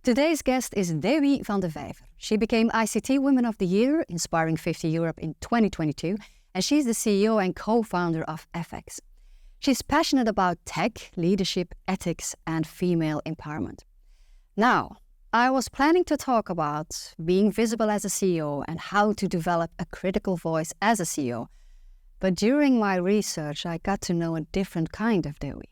Today's guest is Dewi van de Vyver. She became ICT Women of the Year, Inspiring 50 Europe in 2022, and she's the CEO and co-founder of EFFEX. She's passionate about tech, leadership, ethics, and female empowerment. Now, I was planning to talk about being visible as a CEO and how to develop a critical voice as a CEO. But during my research, I got to know a different kind of Dewi.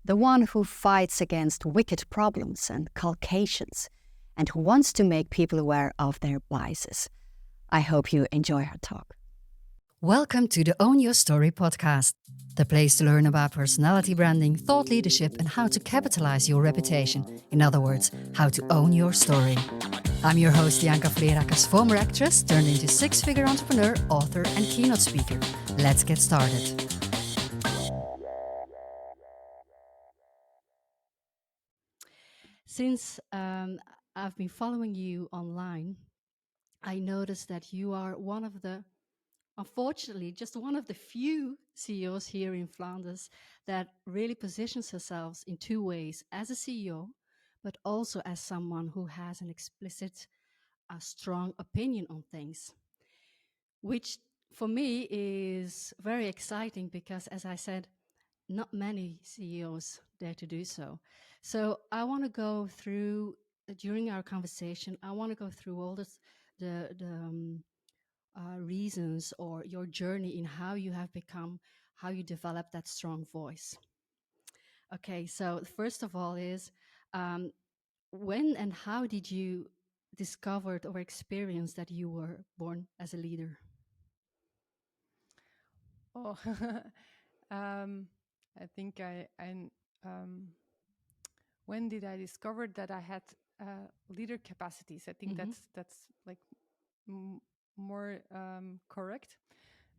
The one who fights against wicked problems and culcations, and who wants to make people aware of their biases. I hope you enjoy her talk. Welcome to the Own Your Story podcast, the place to learn about personality branding, thought leadership, and how to capitalize your reputation. In other words, how to own your story. I'm your host, Ianka, former actress turned into six-figure entrepreneur, author, and keynote speaker. Let's get started. Since I've been following you online, I noticed that you are unfortunately, just one of the few CEOs here in Flanders that really positions herself in two ways, as a CEO, but also as someone who has an explicit, strong opinion on things, which for me is very exciting because, as I said, not many CEOs dare to do so. So I want to go through, during our conversation, I want to go through all the reasons or your journey in how you have become, how you develop that strong voice. Okay, so first of all is, when and how did you discover or experience that you were born as a leader? Oh, I think when did I discover that I had leader capacities? I think that's like more correct.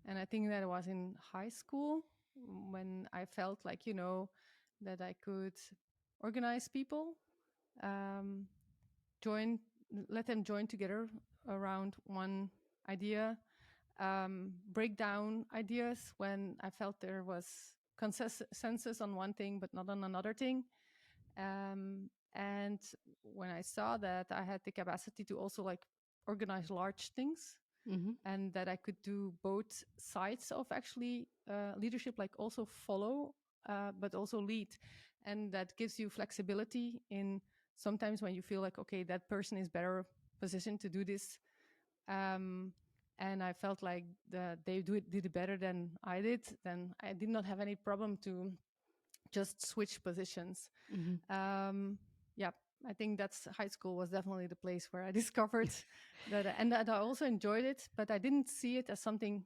And I think that it was in high school when I felt like, that I could organize people, let them join together around one idea, break down ideas when I felt there was consensus on one thing but not on another thing. And when I saw that I had the capacity to also like organize large things, and that I could do both sides of actually leadership, like also follow, but also lead. And that gives you flexibility in sometimes when you feel like, okay, that person is better positioned to do this. And I felt like they did it better than I did. Then I did not have any problem to just switch positions. Yeah, I think that's high school was definitely the place where I discovered that, and that I also enjoyed it, but I didn't see it as something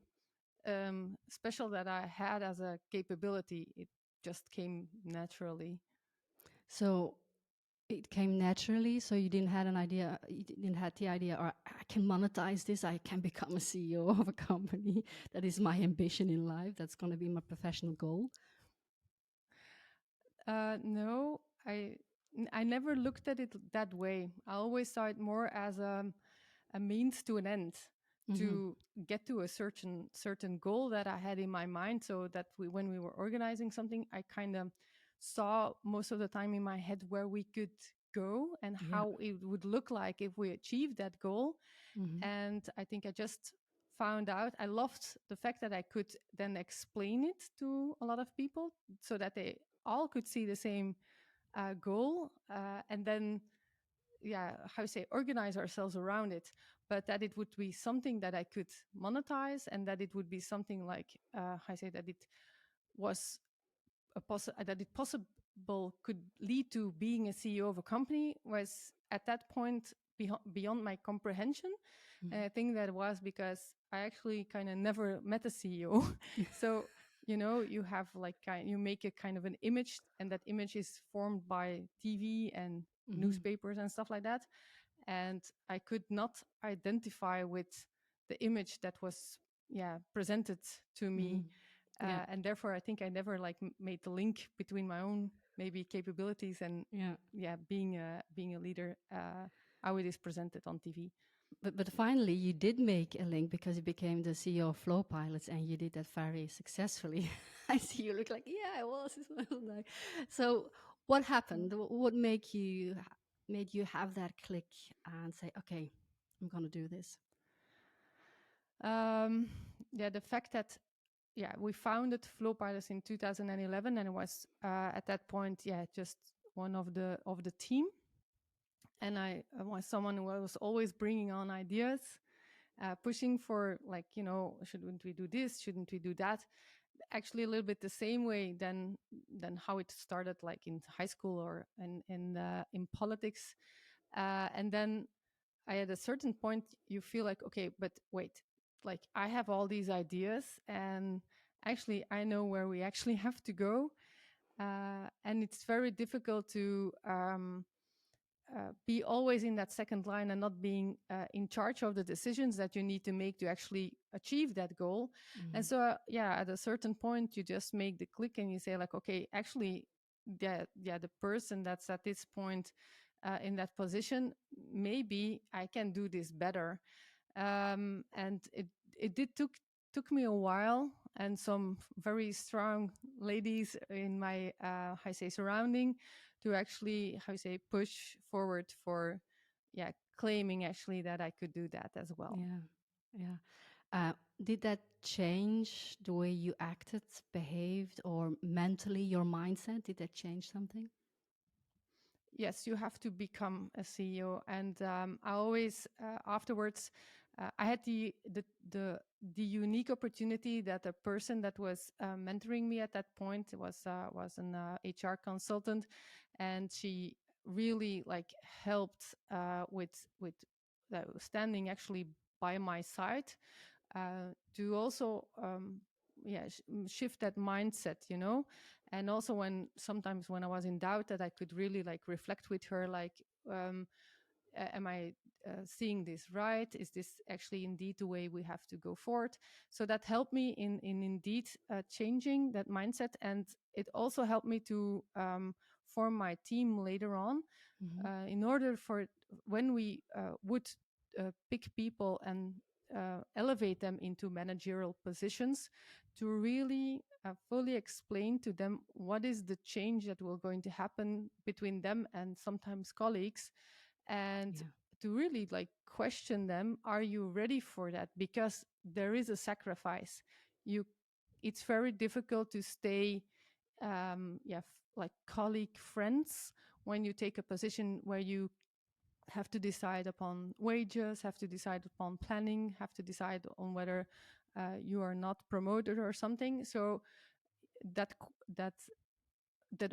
special that I had as a capability. It just came naturally. So it came naturally, so you didn't have the idea, or I can monetize this, I can become a CEO of a company. That is my ambition in life. That's going to be my professional goal. No, I never looked at it that way. I always saw it more as a means to an end, to get to a certain goal that I had in my mind, so that when we were organizing something, I kind of saw most of the time in my head where we could go and how it would look like if we achieved that goal. And I think I just found out I loved the fact that I could then explain it to a lot of people so that they all could see the same goal, and then organize ourselves around it, but that it would be something that I could monetize, and that it would be something like that it was that it possible could lead to being a CEO of a company was at that point beyond my comprehension. And I think that was because I actually kind of never met a CEO. So you have you make a kind of an image, and that image is formed by TV and newspapers and stuff like that. And I could not identify with the image that was presented to me. And therefore I think I never made the link between my own maybe capabilities and being a leader, how it is presented on TV. But finally, you did make a link because you became the CEO of Flowpilots, and you did that very successfully. I see you look like, I was. So what happened? What made you made you have that click and say, okay, I'm going to do this? The fact that we founded Flowpilots in 2011, and it was at that point just one of the team, and I was someone who was always bringing on ideas, pushing for, like, shouldn't we do this, shouldn't we do that, actually a little bit the same way than how it started, like in high school or in politics, and then at a certain point you feel like, okay, but wait, like I have all these ideas and actually I know where we actually have to go, and it's very difficult to be always in that second line and not being in charge of the decisions that you need to make to actually achieve that goal. And so at a certain point you just make the click and you say, like, okay, actually the person that's at this point in that position, maybe I can do this better. And it took me a while, and some very strong ladies in my surrounding, to actually push forward for claiming actually that I could do that as well. Did that change the way you acted, behaved, or mentally your mindset? Did that change something? Yes, you have to become a CEO, and I always afterwards I had the unique opportunity that a person that was mentoring me at that point was an HR consultant, and she really like helped with standing actually by my side to also shift that mindset, and also when sometimes when I was in doubt, that I could really like reflect with her, like, am I seeing this right? Is this actually indeed the way we have to go forward? So that helped me in indeed changing that mindset, and it also helped me to form my team later on, in order for when we would pick people and elevate them into managerial positions, to really fully explain to them what is the change that will going to happen between them and sometimes colleagues, and to really like question them, are you ready for that? Because there is a sacrifice. It's very difficult to stay like colleague friends when you take a position where you have to decide upon wages, have to decide upon planning, have to decide on whether you are not promoted or something. So that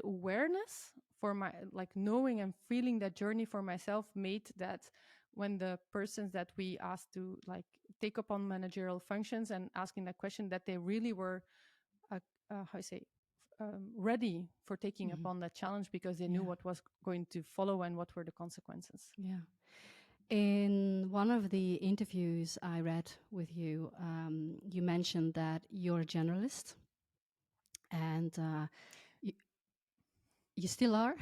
awareness for my, like, knowing and feeling that journey for myself, made that when the persons that we asked to like take up on managerial functions and asking that question, that they really were ready for taking upon that challenge, because they knew what was going to follow and what were the consequences. Yeah. In one of the interviews I read with you, you mentioned that you're a generalist, and you still are.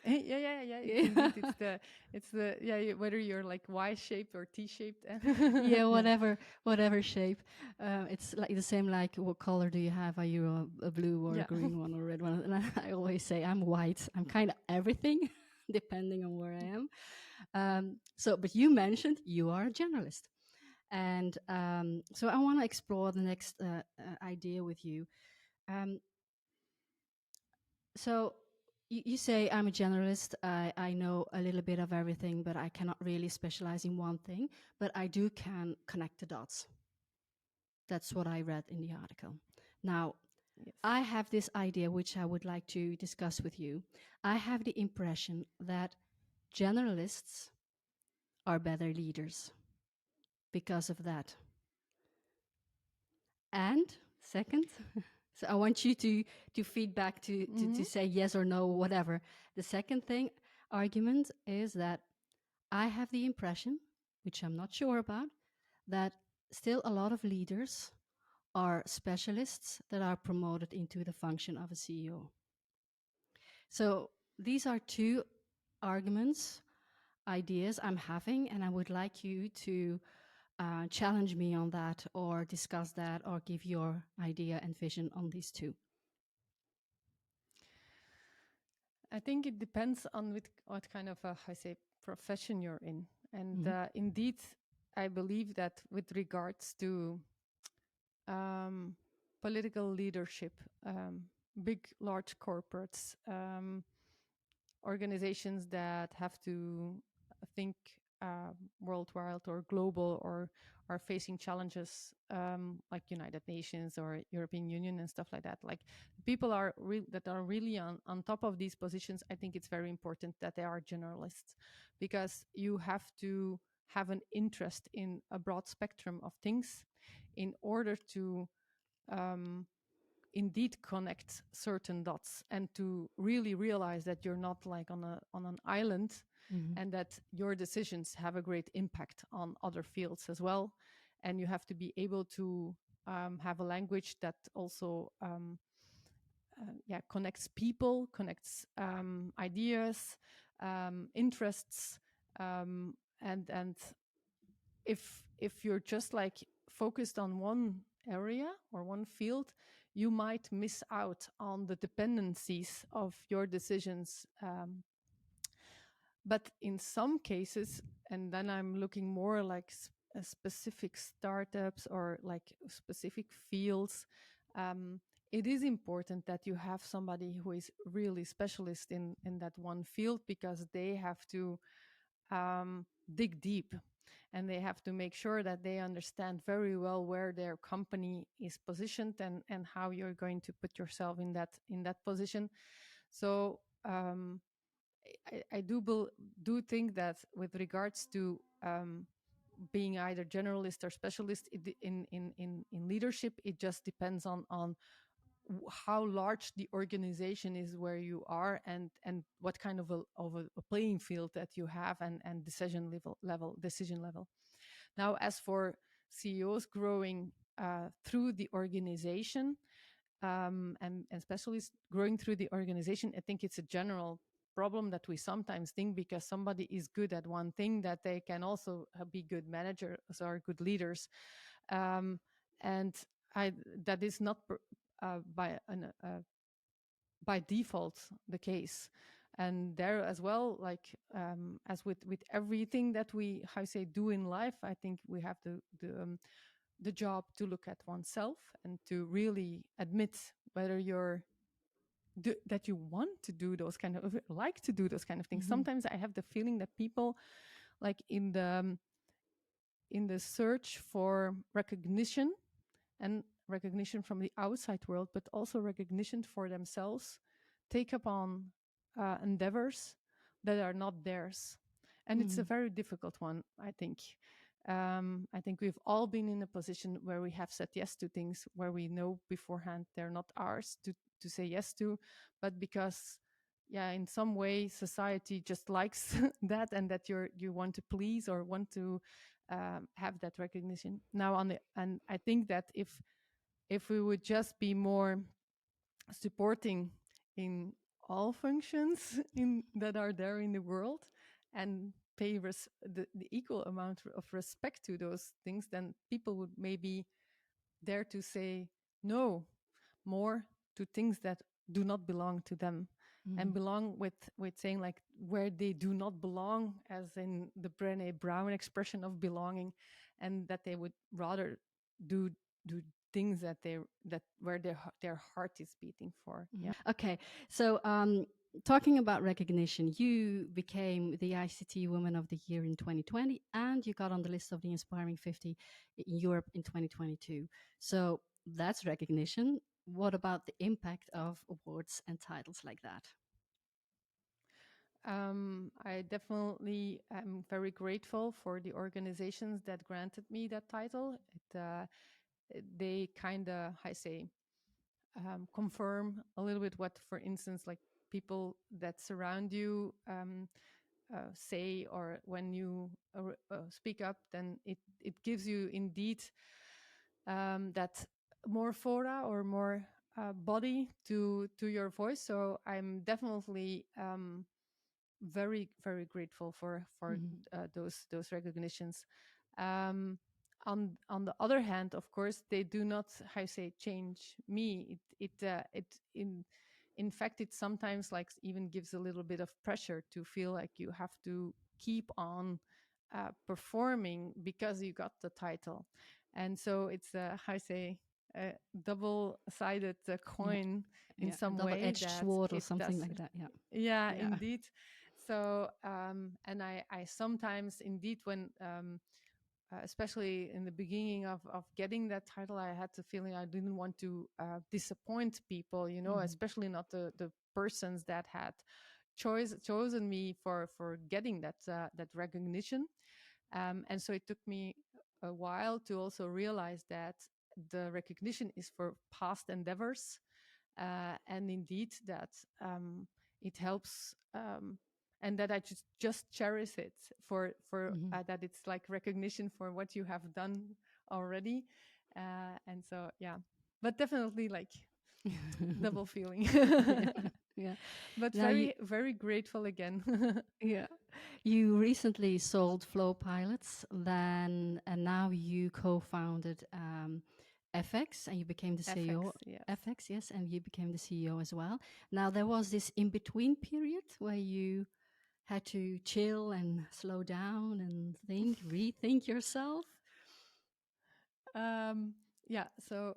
Yeah. Indeed, it's the whether you're like Y-shaped or T-shaped. Yeah, whatever shape. It's like the same. Like, what color do you have? Are you a blue or a green one or a red one? And I always say I'm white. I'm kind of everything, depending on where I am. But you mentioned you are a generalist, and so I want to explore the next idea with you. So you say I'm a generalist. I know a little bit of everything, but I cannot really specialize in one thing. But I can connect the dots. That's what I read in the article. Now, yes. I have this idea which I would like to discuss with you. I have the impression that generalists are better leaders because of that. And second, so I want you to feedback, to say yes or no, whatever. The second argument is that I have the impression, which I'm not sure about, that still a lot of leaders are specialists that are promoted into the function of a CEO. So these are two arguments, ideas I'm having, and I would like you to challenge me on that, or discuss that, or give your idea and vision on these two. I think it depends on what kind of how I say profession you're in, and indeed, I believe that with regards to political leadership, big, large corporates, organizations that have to think worldwide or global, or are facing challenges like United Nations or European Union and stuff like that. Like people that are really on top of these positions, I think it's very important that they are generalists, because you have to have an interest in a broad spectrum of things in order to indeed connect certain dots, and to really realize that you're not like on an island, and that your decisions have a great impact on other fields as well. And you have to be able to have a language that also connects people, connects ideas, interests, and if you're just like focused on one area or one field, you might miss out on the dependencies of your decisions. But in some cases, and then I'm looking more like specific startups or like specific fields, it is important that you have somebody who is really specialist in that one field, because they have to dig deep, and they have to make sure that they understand very well where their company is positioned, and how you're going to put yourself in that position. So I do think that with regards to being either generalist or specialist in leadership, it just depends on how large the organization is where you are, and what kind of a playing field that you have, and decision level. Now, as for CEOs growing through the organization, and especially growing through the organization, I think it's a general problem that we sometimes think, because somebody is good at one thing, that they can also be good managers or good leaders, and that is not by default the case. And there as well, like as with everything that we do in life, I think we have the job to look at oneself, and to really admit whether that you want to do those kind of like to do those kind of things. Sometimes I have the feeling that people, like in the search for recognition, and recognition from the outside world, but also recognition for themselves, take upon endeavors that are not theirs. And it's a very difficult one, I think. I think we've all been in a position where we have said yes to things where we know beforehand they're not ours to say yes to, but because in some way society just likes that, and that you want to please or want to have that recognition. Now and I think that if we would just be more supporting in all functions that are there in the world, and pay the equal amount of respect to those things, then people would maybe dare to say no more to things that do not belong to them, and belong with saying like where they do not belong, as in the Brené Brown expression of belonging, and that they would rather do things that where their heart is beating for. Okay, so talking about recognition, you became the ICT Woman of the Year in 2020, and you got on the list of the Inspiring 50 in Europe in 2022. So that's recognition. What about the impact of awards and titles like that? I definitely am very grateful for the organizations that granted me that title. They kind of, confirm a little bit what, for instance, like people that surround you say, or when you speak up, then it gives you indeed that more fora or more body to your voice. So I'm definitely very, very grateful for those recognitions. On the other hand, of course, they do not change me. in fact, it sometimes like even gives a little bit of pressure to feel like you have to keep on performing because you got the title. And so it's how I say a double-sided coin in some way, double-edged that sword or it something does. like that. Yeah. Yeah, Yeah. indeed. So and I sometimes indeed, when especially in the beginning of getting that title, I had the feeling I didn't want to disappoint people, you know, especially not the persons that had chosen me for getting that recognition. And so it took me a while to also realize that the recognition is for past endeavors, and indeed that it helps, and that I just cherish it for that it's like recognition for what you have done already, and so yeah, but definitely like double feeling. Yeah. Yeah. But Now you, very grateful again. yeah, you recently sold Flowpilots, then and now you co-founded FX, and you became the FX, CEO. yes. FX, yes, and you became the CEO as well. Now there was this in-between period where you had to chill and slow down and rethink yourself. Yeah, so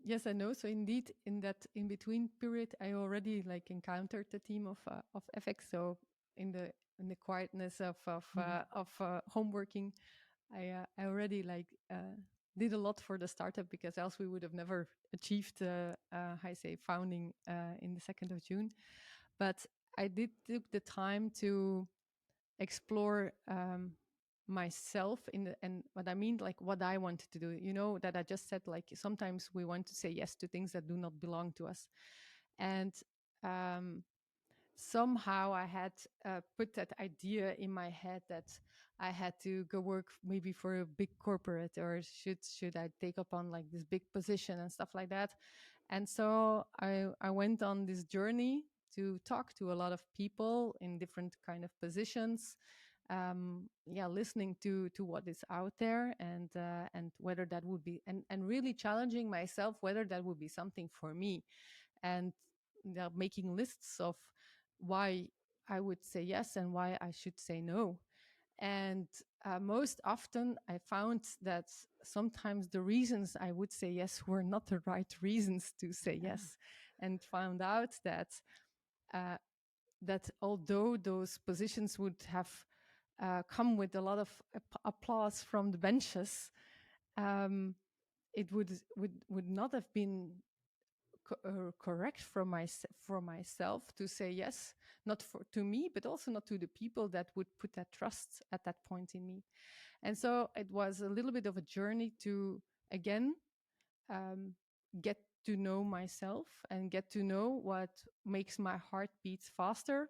yes, I know. So indeed, in that in between period, I already like encountered the team of FX. So in the quietness of home working, I already like did a lot for the startup, because else we would have never achieved how I say founding in the 2nd of June. But I did took the time to explore myself and what I mean, like what I wanted to do. You know, that I just said, like sometimes we want to say yes to things that do not belong to us, and um, somehow I had put that idea in my head that I had to go work maybe for a big corporate, or should I take up on like this big position and stuff like that. And so I went on this journey to talk to a lot of people in different kind of positions, yeah, listening to what is out there, and whether that would be, and really challenging myself whether that would be something for me, and making lists of why I would say yes and why I should say no. And most often I found that sometimes the reasons I would say yes were not the right reasons to say yes, and found out that uh, that although those positions would have come with a lot of applause from the benches, um, it would not have been correct for myself to say yes, not to me, but also not to the people that would put that trust at that point in me. And so it was a little bit of a journey to again um, get to know myself and get to know what makes my heart beat faster,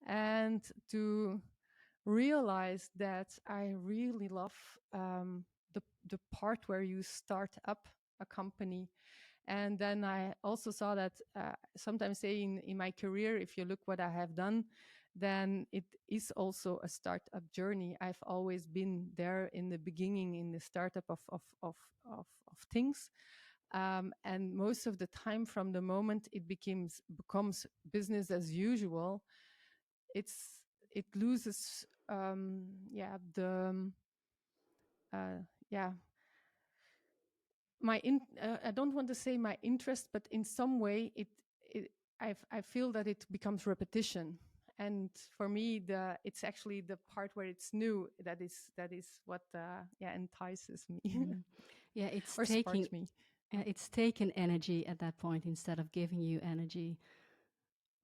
and to realize that I really love the part where you start up a company. And then I also saw that sometimes say in my career, if you look what I have done, then it is also a startup journey. I've always been there in the beginning, in the startup of things. And most of the time, from the moment it becomes business as usual, it loses uh, yeah I don't want to say my interest, but in some way it I feel that it becomes repetition. And for me, it's actually the part where it's new that is what entices me Yeah, it's or taking sparks me. it's taken energy at that point instead of giving you energy.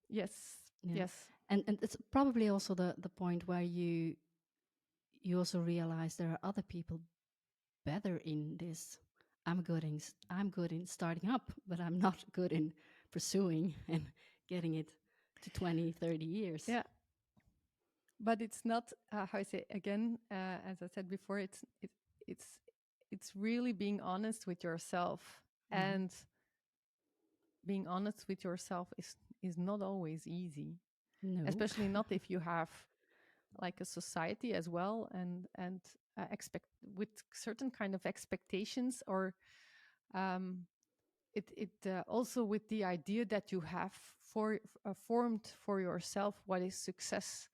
Yes, Yeah, yes, and it's probably also the point where you also realize there are other people better in this. I'm good in starting up, but I'm not good in pursuing and getting it to 20, 30 years. yeah. But it's not how I say again, as I said before, it's it's really being honest with yourself. And being honest with yourself is not always easy, No. especially not if you have like a society as well, and expect with certain kind of expectations, or it also with the idea that you have formed for yourself what is success,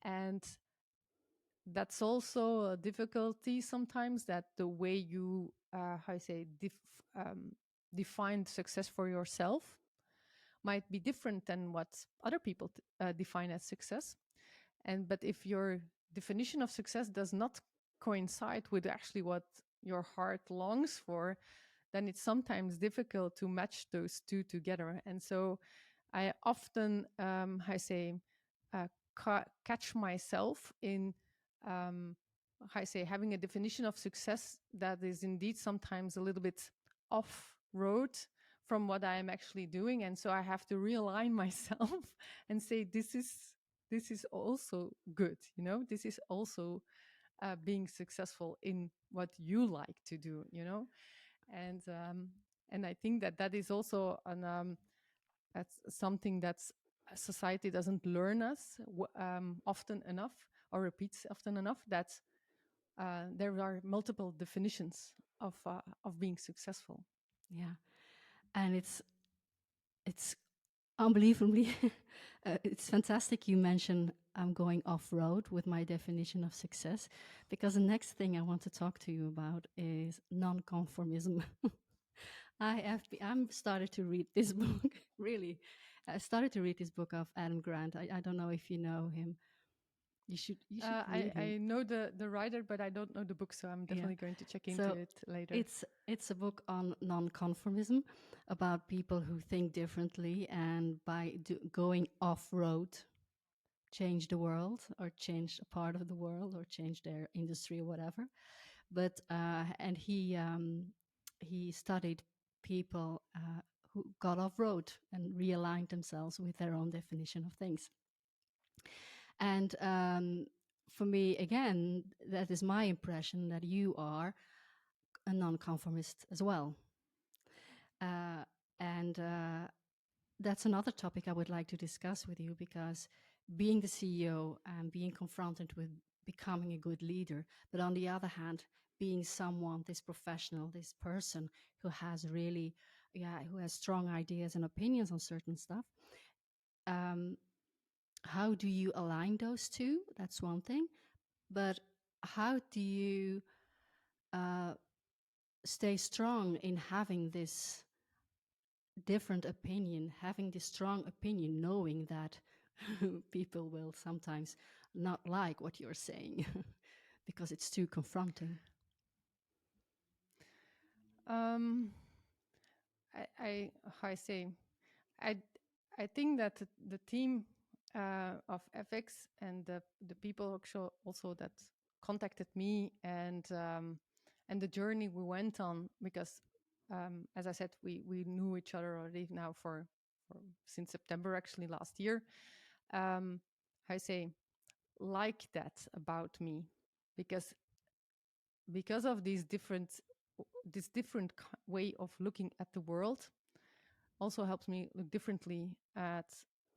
and that's also a difficulty sometimes, that the way you how I say define success for yourself might be different than what other people define as success. But if your definition of success does not coincide with actually what your heart longs for, then it's sometimes difficult to match those two together. And so I often I say catch myself in I say having a definition of success that is indeed sometimes a little bit off road from what I am actually doing. And so I have to realign myself and say, this is also good, you know, this is also being successful in what you like to do, you know. And I think that is also that's something that's society doesn't learn us often enough, or repeats often enough, that there are multiple definitions of being successful. Yeah, and it's unbelievably it's fantastic you mentioned I'm going off-road with my definition of success, because the next thing I want to talk to you about is non-conformism. I'm started to read this book. Really, I started to read this book of Adam Grant. I don't know if you know him. You should read him. I know the writer, but I don't know the book, so I'm definitely going to check into it later. It's a book on non-conformism, about people who think differently, and by going off-road, change the world, or change a part of the world, or change their industry or whatever. But and he studied people who got off-road and realigned themselves with their own definition of things. And for me, again, that is my impression, that you are a non-conformist as well. And that's another topic I would like to discuss with you, because being the CEO and being confronted with becoming a good leader, but on the other hand, being someone, this professional, this person who has really, who has strong ideas and opinions on certain stuff. How do you align those two? That's one thing. But how do you stay strong in having this different opinion, having this strong opinion, knowing that people will sometimes not like what you're saying because it's too confronting? I think that the team of EFFEX and the people also that contacted me, and the journey we went on, because as I said, we knew each other already now for since September, actually last year. Like that about me, because of this different way of looking at the world, also helps me look differently at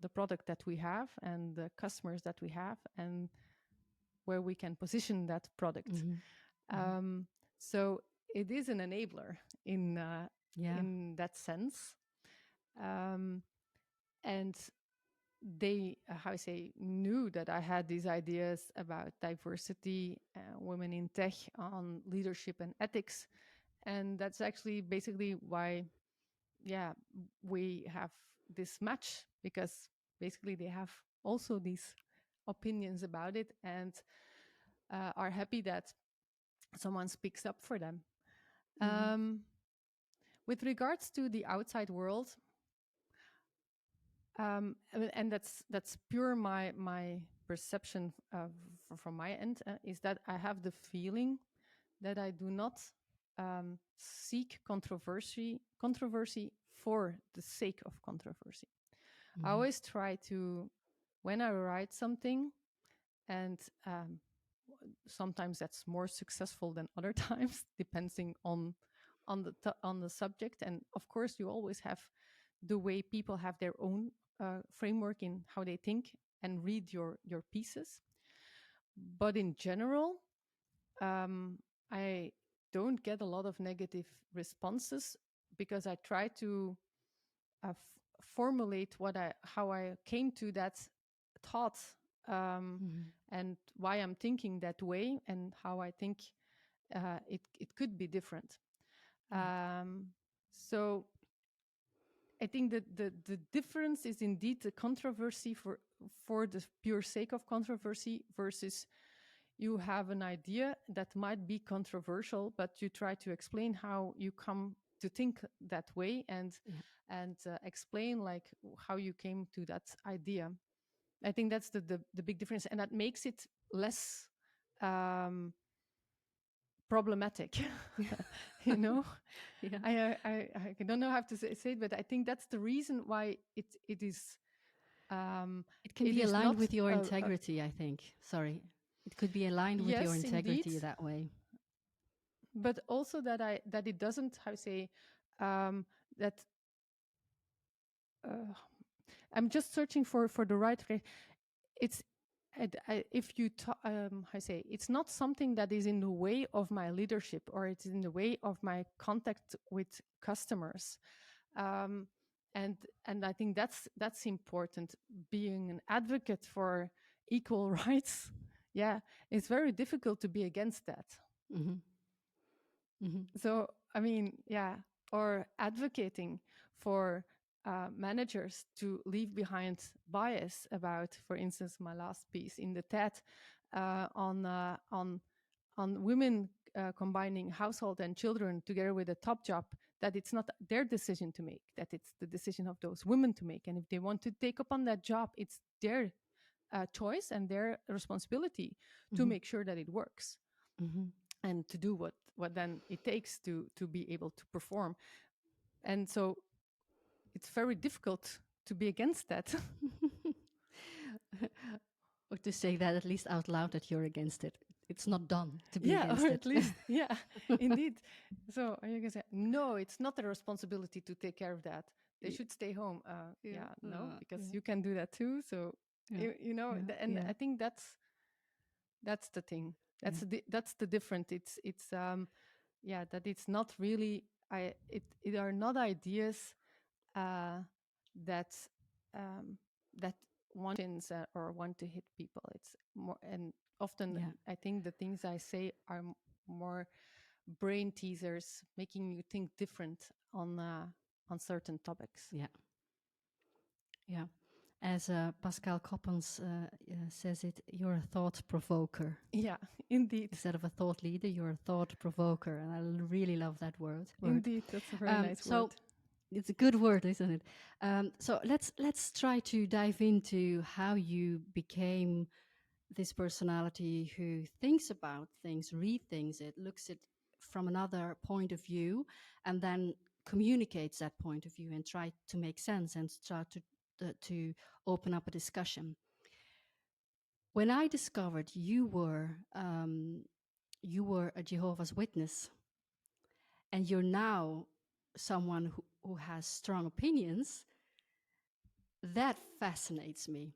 the product that we have and the customers that we have, and where we can position that product. So it is an enabler in that sense. And they, knew that I had these ideas about diversity, women in tech, on leadership and ethics. And that's actually basically why, we have this match, because basically they have also these opinions about it, and are happy that someone speaks up for them. With regards to the outside world, and that's pure my perception from my end, is that I have the feeling that I do not seek controversy for the sake of controversy. I always try to, when I write something, and sometimes that's more successful than other times, depending on the subject. And of course, you always have the way people have their own framework in how they think and read your pieces. But in general, I don't get a lot of negative responses because I try to formulate how I came to that thought, and why I'm thinking that way, and how I think it could be different. So I think that the difference is indeed the controversy for the pure sake of controversy, versus you have an idea that might be controversial, but you try to explain how you come to think that way, and explain like how you came to that idea. I think that's the big difference, and that makes it less problematic. You know, Yeah. I don't know how to say it, but I think that's the reason why it is. It can It be is aligned not with your integrity, I think. Sorry. It could be aligned with your yes, indeed, integrity that way. but also that it doesn't, how to say, that I'm just searching for the right. It's if you how say, it's not something that is in the way of my leadership, or it's in the way of my contact with customers, and I think that's important. Being an advocate for equal rights, yeah, it's very difficult to be against that. Mm-hmm. Mm-hmm. So I mean, yeah, or advocating for managers to leave behind bias about, for instance, my last piece in the TED on women combining household and children together with a top job, that it's not their decision to make, that it's the decision of those women to make, and if they want to take up on that job, it's their choice and their responsibility to make sure that it works. Mm-hmm. And to do what then it takes to be able to perform. And so it's very difficult to be against that. Or to say that at least out loud that you're against it. It's not done to be Yeah, against or it. at least, yeah, indeed. So you can say, no, it's not their responsibility to take care of that. They should stay home. No, because you can do that too. So, you know, and I think that's the thing. That's the difference. It's that it's not really, it are not ideas that that want or want to hit people. It's more, and often I think the things I say are more brain teasers, making you think different on certain topics. Yeah. As Pascal Coppens says it, you're a thought provoker. Yeah, indeed. Instead of a thought leader, you're a thought provoker. And I really love that word. Indeed, that's a very nice word. It's a good word, isn't it? So let's try to dive into how you became this personality who thinks about things, rethinks it, looks at from another point of view, and then communicates that point of view and try to make sense and start to open up a discussion. When I discovered you were a Jehovah's Witness, and you're now someone who has strong opinions, that fascinates me.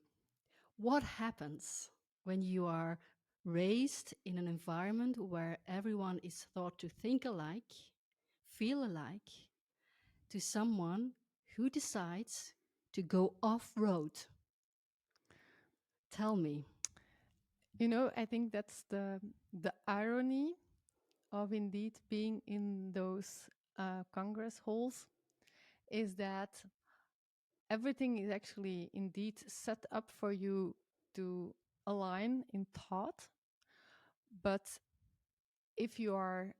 What happens when you are raised in an environment where everyone is thought to think alike, feel alike, to someone who decides to go off-road? Tell me. You know, I think that's the irony of indeed being in those Congress halls, is that everything is actually indeed set up for you to align in thought. But if you are,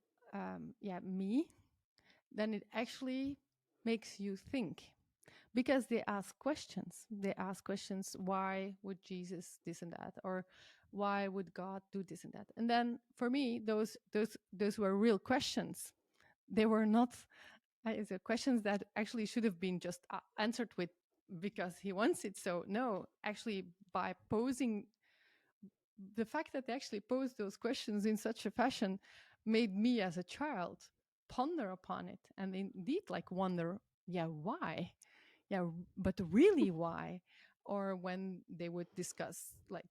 me, then it actually makes you think, because they ask questions. They ask questions: why would Jesus this and that, or why would God do this and that? And then for me, those were real questions. They were not questions that actually should have been just answered with because he wants it. So no, actually, by posing, the fact that they actually posed those questions in such a fashion made me as a child ponder upon it, and indeed like wonder, why? But really why? Or when they would discuss like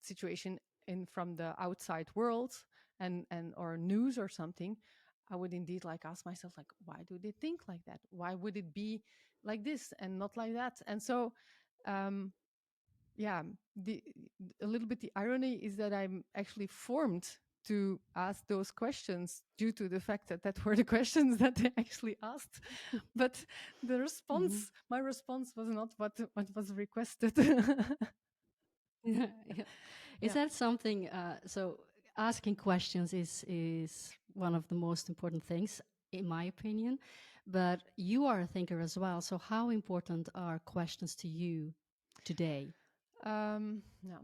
situation from the outside world and or news or something, I would indeed like ask myself, like, why do they think like that? Why would it be like this and not like that? And so, um, yeah, the a little bit the irony is that I'm actually formed to ask those questions due to the fact that that were the questions that they actually asked. But the response, my response was not what was requested. Yeah, yeah. Is Yeah. that something? So asking questions is one of the most important things, in my opinion. But you are a thinker as well. So how important are questions to you today? No.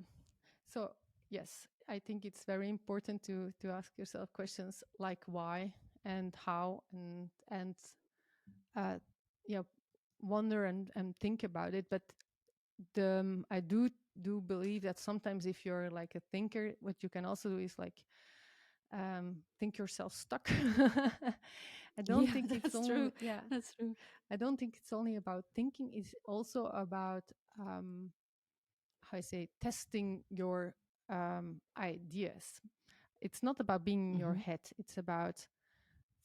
So yes, I think it's very important to ask yourself questions like why and how and yeah, wonder and think about it. But I do believe that sometimes if you're like a thinker, what you can also do is like think yourself stuck. I don't Yeah, think it's that's true. only yeah. That's true. I don't think it's only about thinking. It's also about um, how I say testing your ideas. It's not about being in your Hmm. head. It's about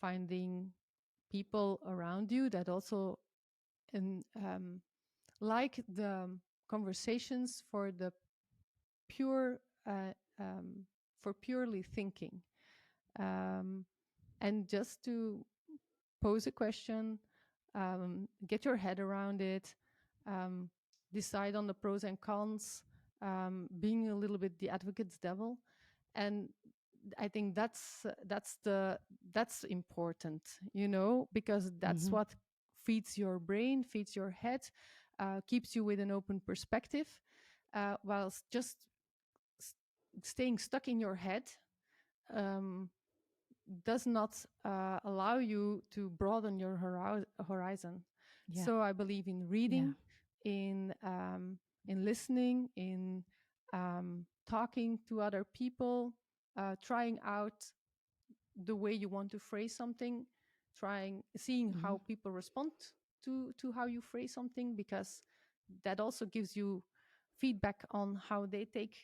finding people around you that also and like the conversations pure uh, um, for purely thinking, um, and just to pose a question, get your head around it, um, decide on the pros and cons, being a little bit the advocate's devil, and I think that's important, because that's Hmm. what feeds your brain, feeds your head, keeps you with an open perspective, whilst just s- staying stuck in your head. Um, does not allow you to broaden your horizon. Yeah. So I believe in Yeah. reading, in listening, in talking to other people, trying out the way you want to phrase something, seeing Hmm. how people respond to how you phrase something, because that also gives you feedback on how they take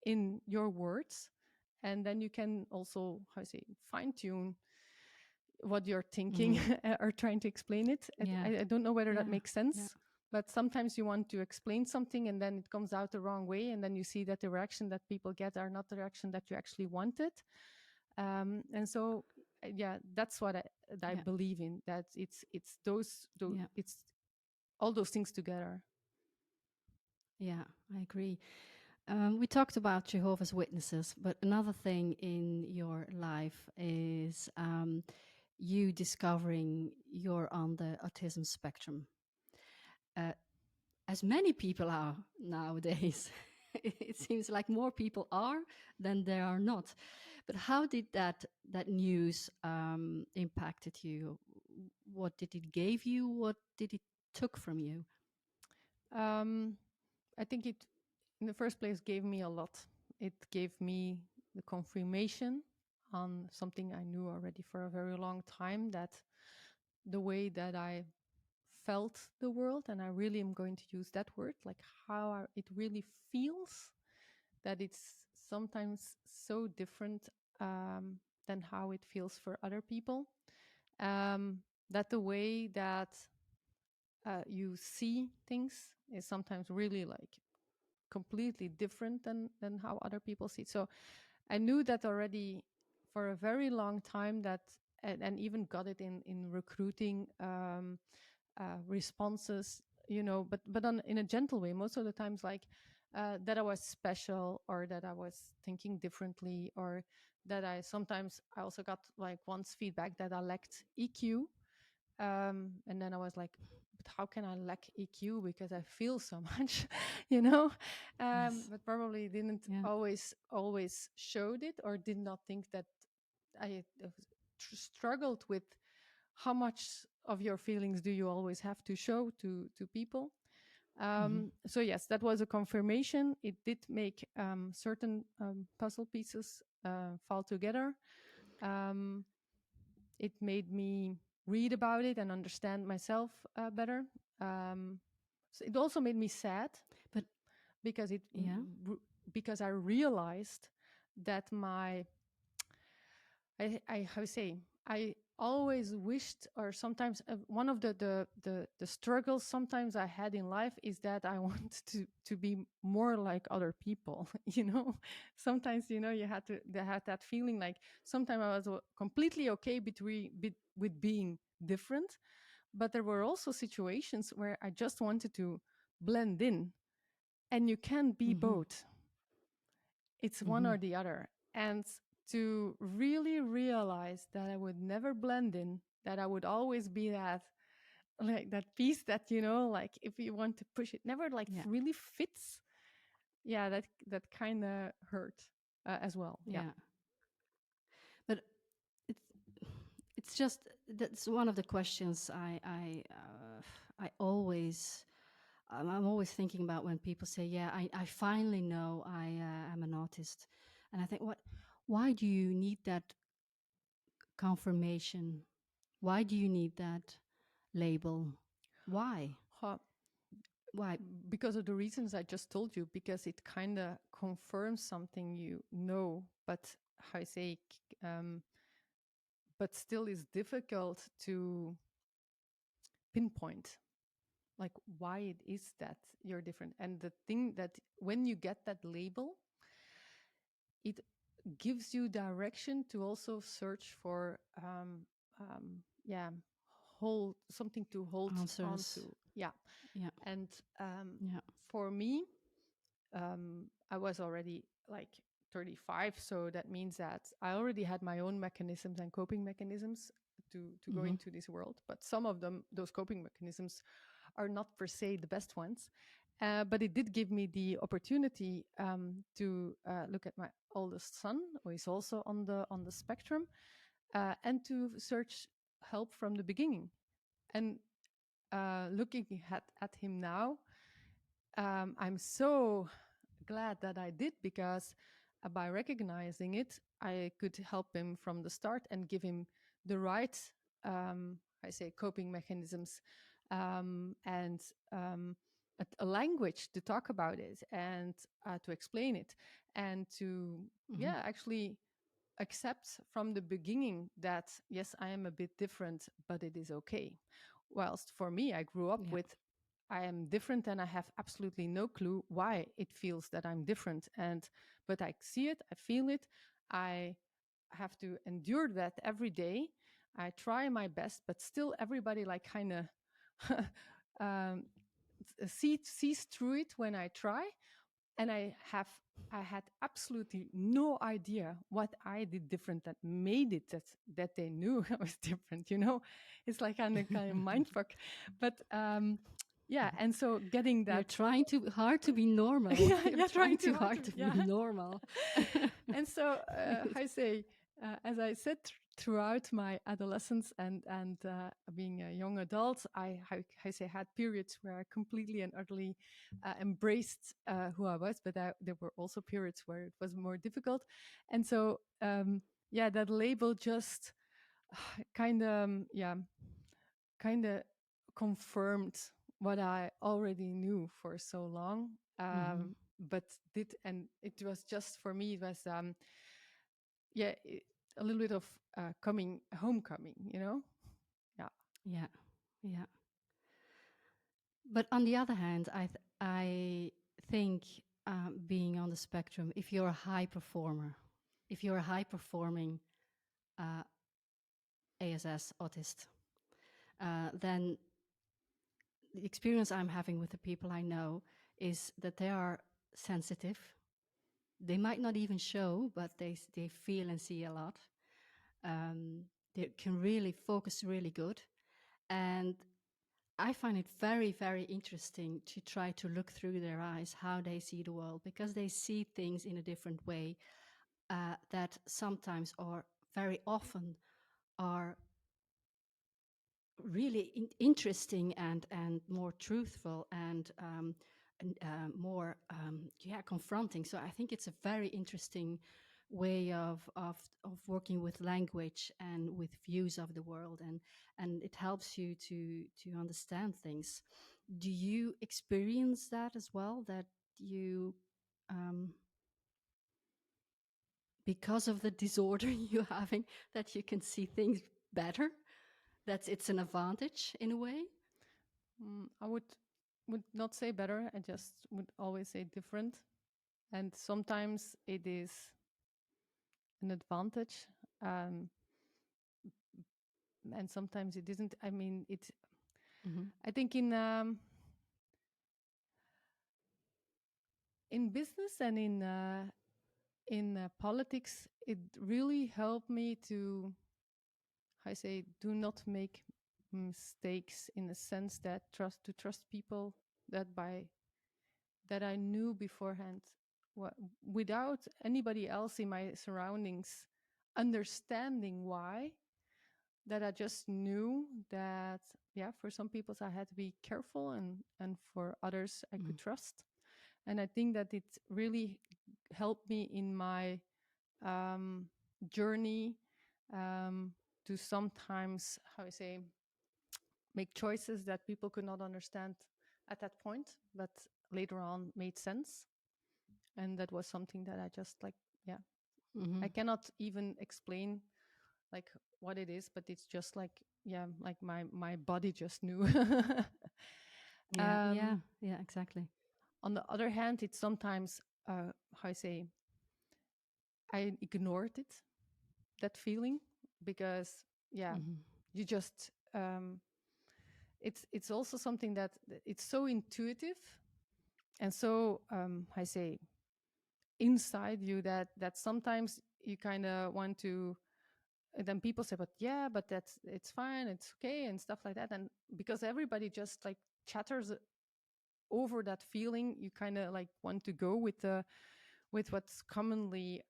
in your words, and then you can also, how I say, fine tune what you're thinking Hmm. or trying to explain it. Yeah. I don't know whether that Yeah. makes Yeah. sense, but sometimes you want to explain something and then it comes out the wrong way, and then you see that the reaction that people get are not the reaction that you actually wanted. And so, yeah, that's what I Yeah. believe in. That it's Yeah. it's all those things together. Yeah. I agree. We talked about Jehovah's Witnesses, but another thing in your life is you discovering you're on the autism spectrum. Uh, as many people are nowadays, it seems like more people are than there are not. But how did that news impacted you? What did it give you? What did it took from you? Um, I think it, in the first place, gave me a lot. It gave me the confirmation on something I knew already for a very long time, that the way that I felt the world, and I really am going to use that word, like it really feels, that it's sometimes so different than how it feels for other people. That the way that you see things is sometimes really like completely different than how other people see it. So I knew that already for a very long time, that and even got it in recruiting responses, but in a gentle way. Most of the times, like that I was special, or that I was thinking differently, or that I also got like once feedback that I lacked EQ, and then I was like, but how can I lack EQ because I feel so much, you know? Yes. But probably didn't Yeah. always showed it, or did not think that I struggled with how much of your feelings do you always have to show to people. Hmm. So yes, that was a confirmation. It did make certain puzzle pieces fall together. Um, it made me read about it and understand myself better. So it also made me sad, But because yeah. because I realized that I how to say, always wished, or sometimes one of the struggles sometimes I had in life is that I want to be more like other people. Sometimes you had to they had that feeling like sometimes I was completely okay with being different, but there were also situations where I just wanted to blend in, and you can't be Mm-hmm. both. It's one Mm-hmm. or the other. And to really realize that I would never blend in, that I would always be that, like that piece that, like if you want to push it, never like Yeah. really fits. Yeah, that kind of hurt as well. Yeah. Yeah. But it's it's just that's one of the questions I always I'm always thinking about when people say, "Yeah, I finally know I am an artist," and I think, why do you need that confirmation? Why do you need that label? Why? Huh. Why? Because of the reasons I just told you, because it kind of confirms something you know, but how I say, but still is difficult to pinpoint, like why it is that you're different. And the thing that when you get that label, it gives you direction to also search for yeah, hold something to hold on Answers. to. Yeah. Yeah. And Yeah. for me, I was already like 35, so that means that I already had my own mechanisms and coping mechanisms to go Mm-hmm. into this world. But some of them, those coping mechanisms, are not per se the best ones. But it did give me the opportunity to look at my oldest son, who is also on the spectrum, and to search help from the beginning. And looking at him now, I'm so glad that I did, because by recognizing it, I could help him from the start and give him the right, I say, coping mechanisms, and a language to talk about it, and to explain it, and to, Mm-hmm. yeah, actually accept from the beginning that, yes, I am a bit different, but it is okay. Whilst for me, I grew up Yeah. with, I am different and I have absolutely no clue why it feels that I'm different. But I see it, I feel it, I have to endure that every day. I try my best, but still everybody like kind of um, sees through it when I try. And I had absolutely no idea what I did different that made it that they knew I was different. It's like kind of mind fuck. But yeah, and so getting You're that, trying too hard to be normal. yeah, You're yeah, trying trying too too hard hard to, to be yeah. normal. And so I say, as I said, throughout my adolescence and being a young adult, I say had periods where I completely and utterly embraced who I was, but there were also periods where it was more difficult. And so, yeah, that label just kind of, yeah, kind of confirmed what I already knew for so long. Mm-hmm. But and it was just for me, it was, yeah, a little bit of homecoming, Yeah. Yeah. Yeah. But on the other hand, I think being on the spectrum, if you're a high performer, if you're a high performing uh, ASS autist, then the experience I'm having with the people I know is that they are sensitive. They might not even show, but they feel and see a lot. They can really focus really good. And I find it very, very interesting to try to look through their eyes how they see the world, because they see things in a different way that sometimes or very often are really interesting and more truthful and more confronting. So I think it's a very interesting way of working with language and with views of the world, and it helps you to understand things. Do you experience that as well, that you um, because of the disorder you're having, that you can see things better? That it's an advantage in a way? I would not say better. I just would always say different. And sometimes it is an advantage, and sometimes it isn't. I mean, it. I think in business and in politics, it really helped me to, I say, do not make mistakes, in the sense that trust people that I knew beforehand, without anybody else in my surroundings understanding why. That I just knew that, yeah, for some people I had to be careful, and for others I could trust. And I think that it really helped me in my journey, to sometimes, how I say, make choices that people could not understand at that point, but later on made sense. And that was something that I just like, yeah, I cannot even explain like what it is, but it's just like, yeah, like my body just knew. Yeah, exactly. On the other hand, it's sometimes, how I say, I ignored it, that feeling, because, yeah, you just, it's also something that it's so intuitive, and so, I say, inside you, that sometimes you kind of want to, then people say, but yeah, but it's fine, it's okay, and stuff like that. And because everybody just like chatters over that feeling, you kind of like want to go with what's commonly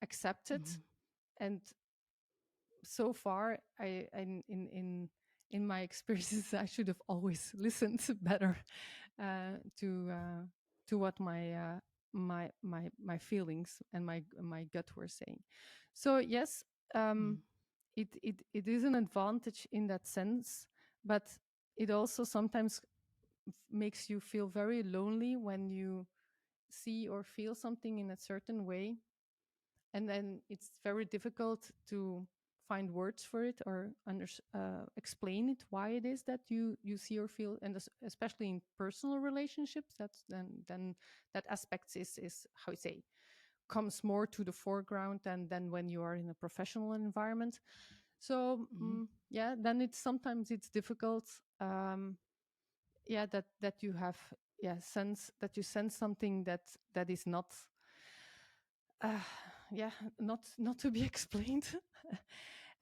accepted. And so far, I in my experiences, I should have always listened better to what my feelings and my gut were saying. So yes, it is an advantage in that sense, but it also sometimes makes you feel very lonely when you see or feel something in a certain way, and then it's very difficult to find words for it, or explain it, why it is that you see or feel. And especially in personal relationships, that's then that aspect is how you say, comes more to the foreground than when you are in a professional environment. So yeah, then it's sometimes it's difficult, yeah, that you have, yeah, you sense something that is not, yeah, not to be explained.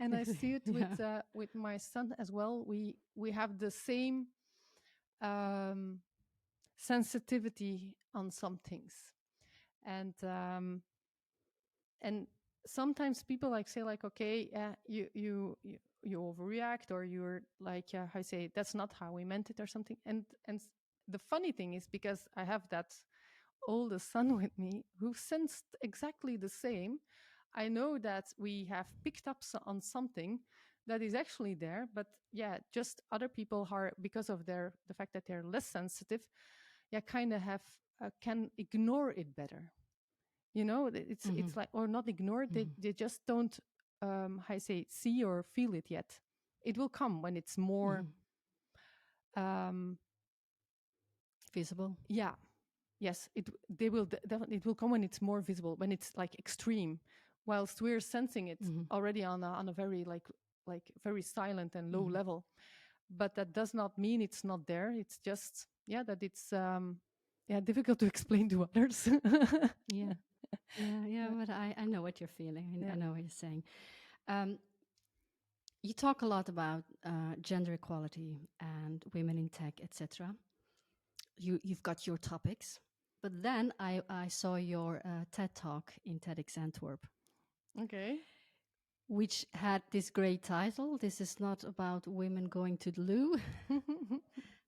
And I see it with my son as well. We have the same sensitivity on some things, and sometimes people like say like, okay, yeah, you overreact, or you're like, yeah, I say that's not how we meant it, or something. And the funny thing is, because I have that oldest son with me who sensed exactly the same, I know that we have picked up on something that is actually there, but yeah, just other people are, because of the fact that they're less sensitive, yeah, kind of have can ignore it better. You know, it's like, or not ignore it, they just don't, how I say, see or feel it yet. It will come when it's more visible. Yeah. Yes, they will definitely, it will come when it's more visible, when it's like extreme, whilst we're sensing it already on a very like very silent and low level. But that does not mean it's not there. It's just, yeah, that it's yeah, difficult to explain to others. Yeah, but I know what you're feeling. Yeah. I know what you're saying. You talk a lot about gender equality and women in tech, etc. You've got your topics, but then I saw your TED talk in TEDx Antwerp, Okay. which had this great title. This is not about women going to the loo.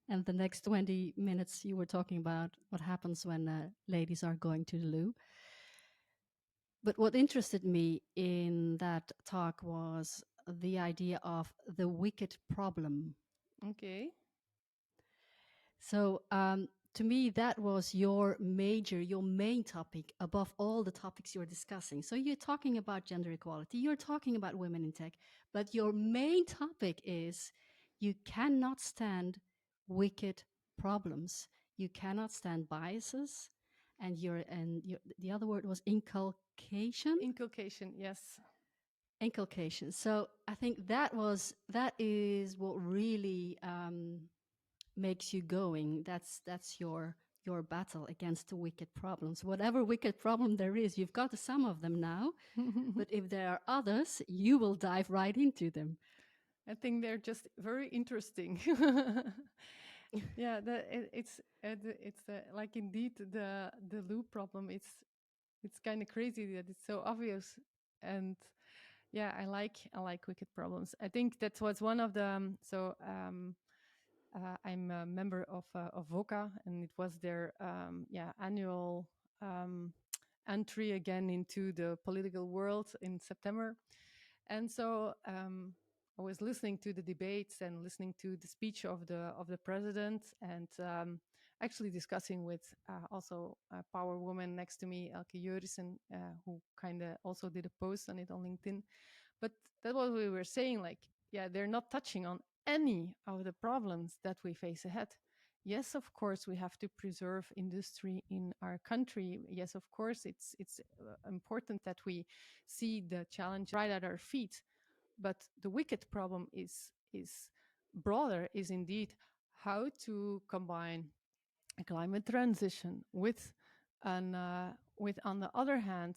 And the next 20 minutes you were talking about what happens when ladies are going to the loo. But what interested me in that talk was the idea of the wicked problem. Okay. So to me, that was your main topic above all the topics you're discussing. So you're talking about gender equality, you're talking about women in tech, but your main topic is you cannot stand wicked problems. You cannot stand biases, and the other word was inculcation. Inculcation, yes. Inculcation. So I think that is what really makes you going. That's your battle against the wicked problems. Whatever wicked problem there is, you've got some of them now. But if there are others, you will dive right into them. I think they're just very interesting. Yeah, it's like indeed the loop problem. It's kind of crazy that it's so obvious, and yeah, I like wicked problems. I think that was one of the I'm a member of VOCA, and it was their annual entry again into the political world in September. And so I was listening to the debates and listening to the speech of the president, and actually discussing with also a power woman next to me, Elke Jurissen, who kind of also did a post on it on LinkedIn. But that's what we were saying, like, yeah, they're not touching on any of the problems that we face ahead. Yes, of course, we have to preserve industry in our country. Yes, of course, it's important that we see the challenge right at our feet. But the wicked problem is broader, is indeed how to combine a climate transition with on the other hand,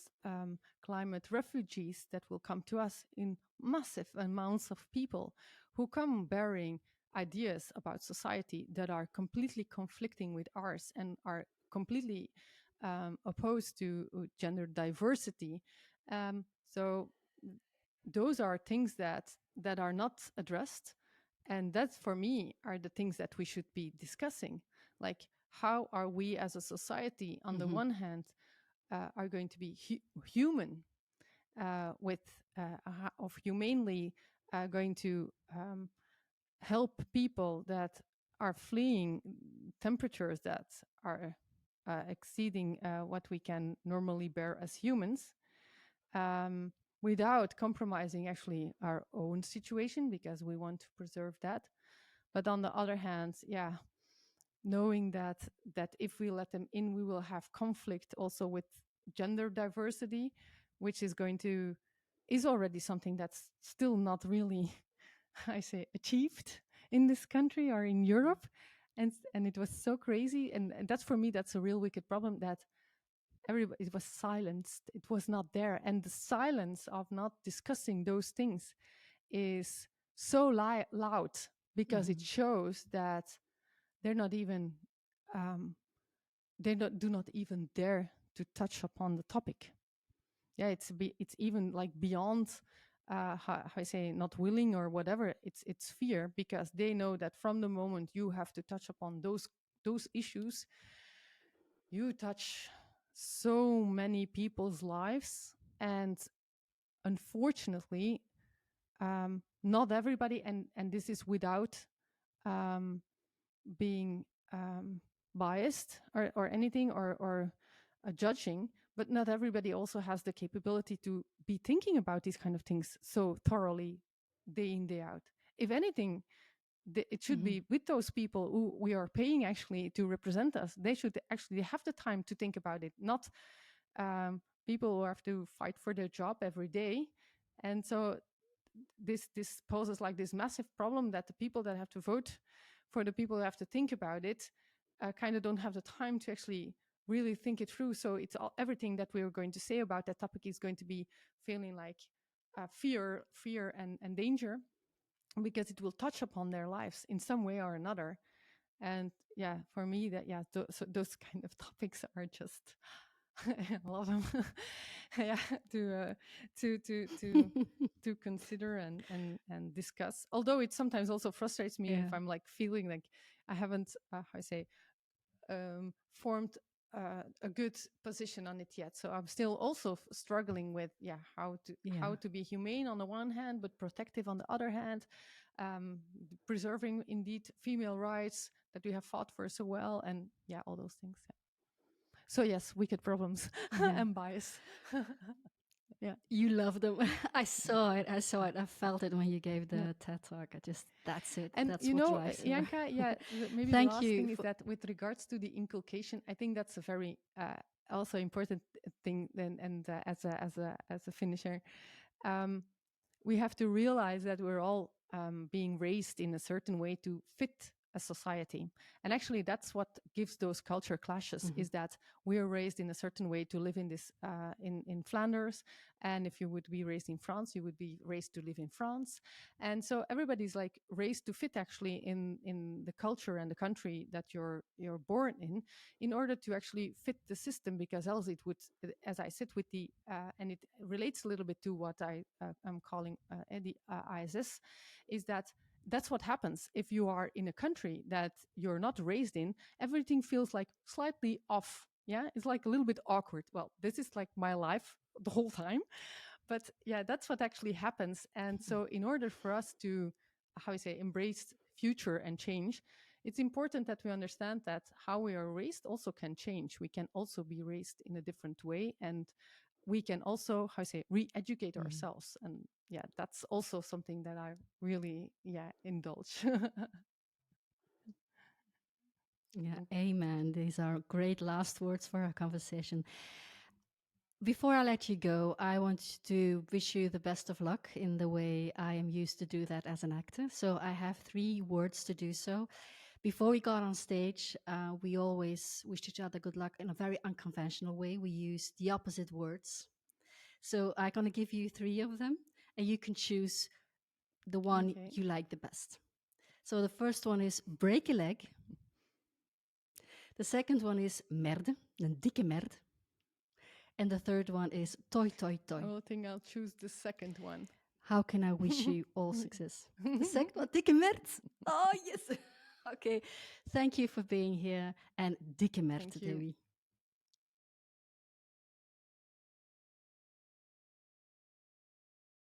climate refugees that will come to us in massive amounts of people who come bearing ideas about society that are completely conflicting with ours and are completely opposed to gender diversity. So those are things that are not addressed, and that's, for me, are the things that we should be discussing. Like, how are we as a society, on the one hand, are going to be human, with of humanely going to help people that are fleeing temperatures that are exceeding what we can normally bear as humans, without compromising actually our own situation, because we want to preserve that. But on the other hand, yeah, knowing that if we let them in, we will have conflict also with gender diversity, which is already something that's still not really, I say, achieved in this country or in Europe. And it was so crazy. And that's, for me, that's a real wicked problem, that everybody, it was silenced. It was not there. And the silence of not discussing those things is so loud, because it shows that they're not even do not even dare to touch upon the topic. Yeah, it's even like beyond how I say, not willing or whatever. It's fear, because they know that from the moment you have to touch upon those issues, you touch so many people's lives. And unfortunately, not everybody, and this is without being biased or anything, or judging, but not everybody also has the capability to be thinking about these kind of things so thoroughly, day in, day out. If anything, it should be with those people who we are paying actually to represent us. They should actually have the time to think about it, not people who have to fight for their job every day. And so this poses like this massive problem, that the people that have to vote for the people who have to think about it kind of don't have the time to actually really think it through. So it's everything that we're going to say about that topic is going to be feeling like fear and danger, because it will touch upon their lives in some way or another. And yeah, for me, that so those kind of topics are just I love them. Yeah, to consider and discuss. Although it sometimes also frustrates me if I'm like feeling like I haven't how I say formed a good position on it yet. So I'm still also struggling with how to be humane on the one hand, but protective on the other hand, preserving indeed female rights, that we have fought for so well, and yeah, all those things. Yeah. So yes, wicked problems and bias. Yeah, you love them. I saw it. I felt it when you gave the TED talk. That's it. and That's you what know, drives her. Ianka, yeah, maybe Thank the last you thing is that with regards to the inculcation, I think that's a very also important thing. Then, and as a finisher, we have to realize that we're all being raised in a certain way to fit a society. And actually, that's what gives those culture clashes, is that we are raised in a certain way to live in this in Flanders. And if you would be raised in France, you would be raised to live in France. And so everybody's like raised to fit actually in the culture and the country that you're born in order to actually fit the system, because else it would, as I said, with the and it relates a little bit to what I'm calling the ISS, is that that's what happens if you are in a country that you're not raised in. Everything feels like slightly off. Yeah, it's like a little bit awkward. Well, this is like my life the whole time, but yeah, that's what actually happens. And so in order for us to, how you say, embrace future and change, it's important that we understand that how we are raised also can change. We can also be raised in a different way, and we can also, how you say, re-educate ourselves. And yeah, that's also something that I really indulge. Yeah, amen. These are great last words for our conversation. Before I let you go, I want to wish you the best of luck in the way I am used to do that as an actor. So I have 3 words to do so. Before we got on stage, we always wished each other good luck in a very unconventional way. We use the opposite words. So I'm going to give you 3 of them, and you can choose the one Okay. you like the best. So the first one is break a leg. The second one is merde, een dikke merde. And the third one is toi toi toi. I think I'll choose the second one. How can I wish you all success? The second one, dikke merde. Oh, yes. Okay. Thank you for being here, and dikke merde, Thank you. Dewi.